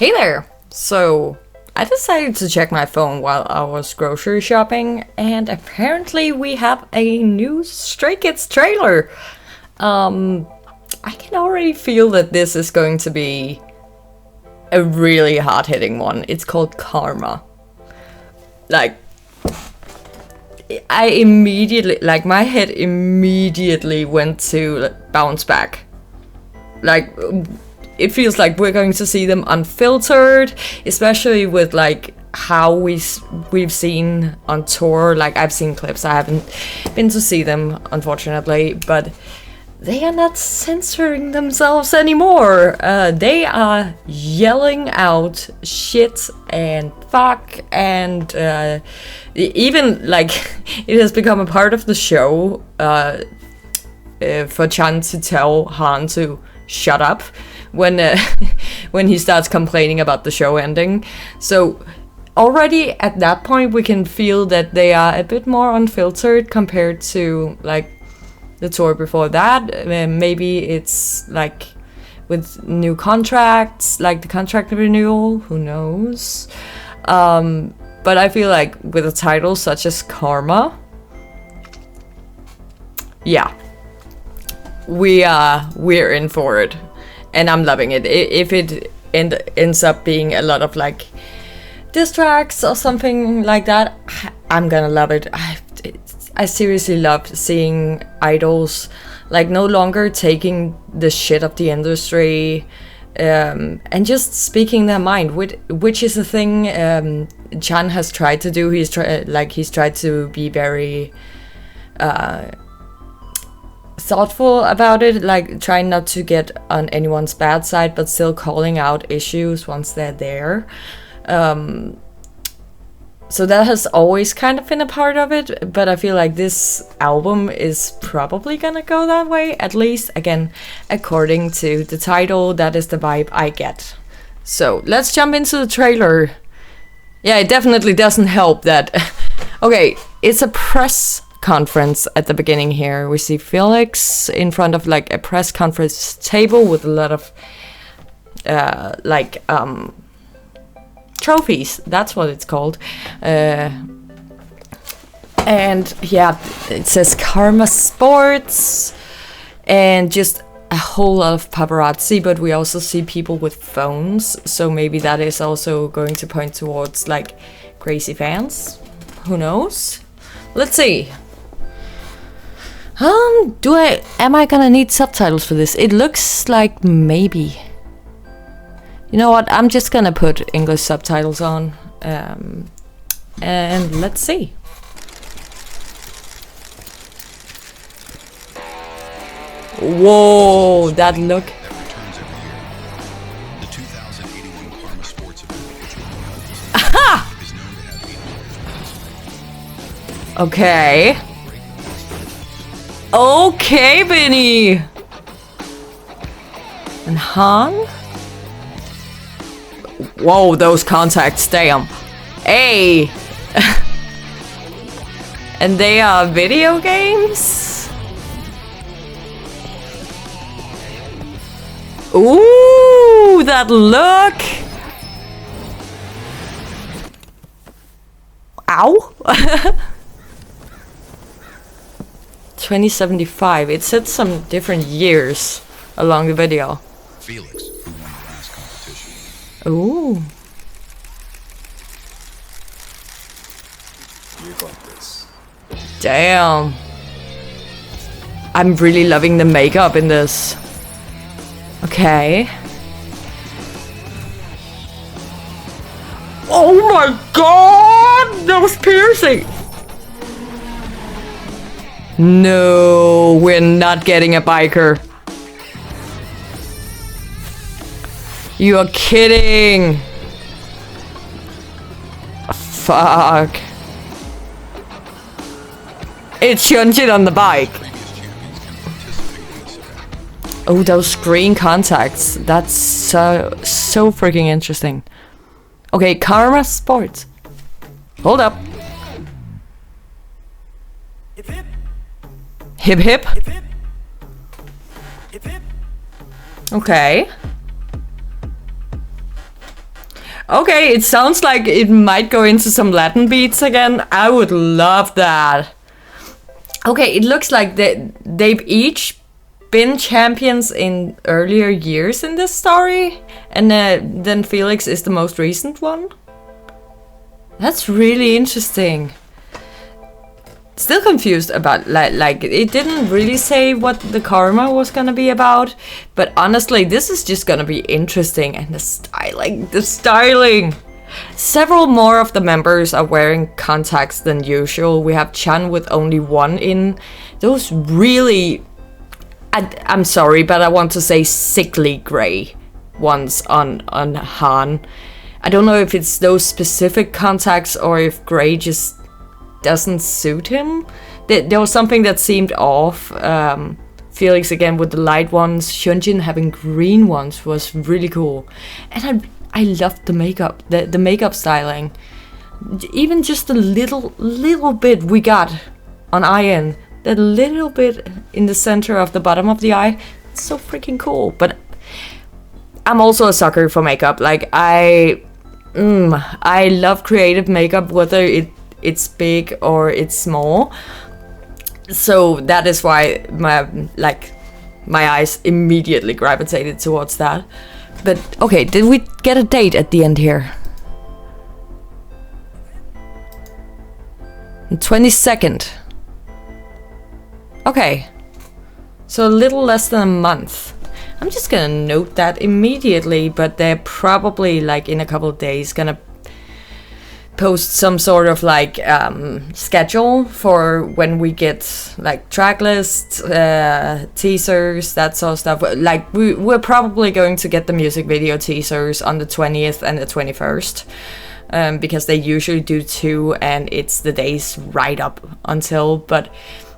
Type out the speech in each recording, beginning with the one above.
Hey there! So, I decided to check my phone while I was grocery shopping, and apparently we have a new Stray Kids trailer. I can already feel that this is going to be a really hard-hitting one. It's called Karma. Like, I immediately, like, my head immediately went to bounce back. Like, it feels like we're going to see them unfiltered, especially with like how we've seen on tour. Like, I've seen clips, I haven't been to see them unfortunately, but they are not censoring themselves anymore. They are yelling out shit and fuck, and even like it has become a part of the show for Chan to tell Han to shut up when when he starts complaining about the show ending. So already at that point we can feel that they are a bit more unfiltered compared to like the tour before that. Maybe it's like with new contracts, like the contract renewal, who knows. But I feel like with a title such as Karma, yeah, we're in for it. And I'm loving it. If it ends up being a lot of like diss tracks or something like that, I'm gonna love it. I seriously love seeing idols like no longer taking the shit of the industry and just speaking their mind, which is a thing Chan has tried to do. He's tried to be very thoughtful about it, like trying not to get on anyone's bad side, but still calling out issues once they're there. So that has always kind of been a part of it, but I feel like this album is probably gonna go that way, at least, again, according to the title. That is the vibe I get. So let's jump into the trailer. Yeah, it definitely doesn't help that okay, it's a press conference at the beginning here. We see Felix in front of like a press conference table with a lot of trophies. That's what it's called. And yeah, it says Karma Sports and just a whole lot of paparazzi, but we also see people with phones, so maybe that is also going to point towards like crazy fans. Who knows? Let's see. Am I gonna need subtitles for this? It looks like maybe. You know what? I'm just gonna put English subtitles on. And let's see. Whoa, that look. Aha! Okay. Okay, Benny. And Han? Whoa, those contacts, damn. Hey! And they are video games? Ooh, that look! Ow! 2075. It said some different years along the video. Felix, who won the last competition. Ooh. You got this. Damn. I'm really loving the makeup in this. Okay. Oh my god! That was piercing! No, we're not getting a biker. You are kidding. Fuck. It's Hyunjin on the bike. Oh, those green contacts. That's so freaking interesting. Okay, Karma Sports. Hold up. Hip hip. Okay. Okay, it sounds like it might go into some Latin beats again. I would love that. Okay, it looks like they've each been champions in earlier years in this story, and then Felix is the most recent one. That's really interesting. Still confused about like it didn't really say what the karma was gonna be about, but honestly this is just gonna be interesting. And the styling. Several more of the members are wearing contacts than usual. We have Chan with only one in. Those really, I'm sorry, but I want to say sickly gray ones on Han. I don't know if it's those specific contacts or if gray just doesn't suit him. There was something that seemed off. Felix again with the light ones. Hyunjin having green ones was really cool. And I loved the makeup, the makeup styling. Even just a little bit we got on Ian. That little bit in the center of the bottom of the eye. It's so freaking cool. But I'm also a sucker for makeup. Like I love creative makeup, whether it's big or it's small. So that is why my eyes immediately gravitated towards that. But okay, did we get a date at the end here? The 22nd. Okay. So a little less than a month. I'm just gonna note that immediately, but they're probably like in a couple of days gonna post some sort of like schedule for when we get like track lists, teasers, that sort of stuff. Like we're probably going to get the music video teasers on the 20th and the 21st, because they usually do 2 and it's the days right up until. But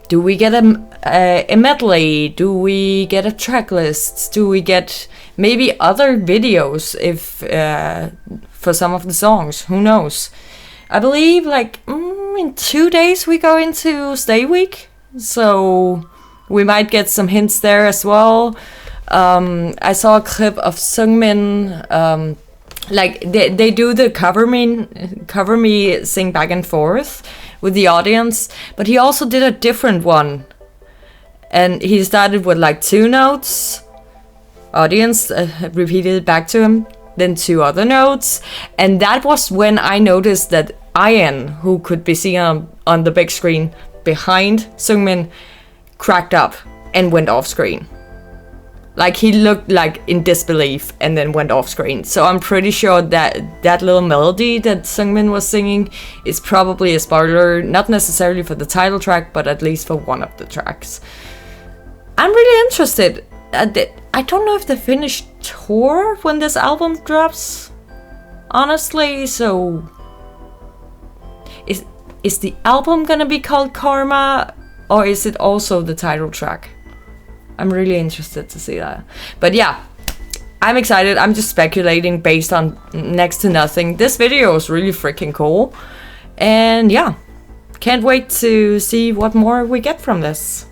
do we get a medley? Do we get a track list? Do we get maybe other videos if for some of the songs? Who knows? I believe like in 2 days we go into Stay Week, so we might get some hints there as well. I saw a clip of Seungmin, like they do the cover me sing back and forth with the audience, but he also did a different one, and he started with like 2 notes, audience repeated it back to him, then 2 other notes, and that was when I noticed that Ian, who could be seen on the big screen behind Seungmin, cracked up and went off screen. Like he looked like in disbelief and then went off screen. So I'm pretty sure that that little melody that Seungmin was singing is probably a spoiler, not necessarily for the title track, but at least for one of the tracks. I'm really interested. I don't know if they finished tour when this album drops, honestly, so is the album gonna be called Karma, or is it also the title track? I'm really interested to see that. But yeah, I'm excited. I'm just speculating based on next to nothing. This video is really freaking cool, and yeah, can't wait to see what more we get from this.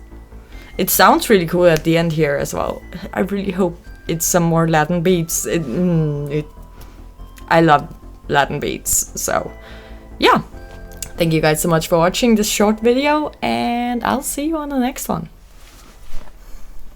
It sounds really cool at the end here as well. I really hope it's some more Latin beats. I love Latin beats, so yeah. Thank you guys so much for watching this short video, and I'll see you on the next one.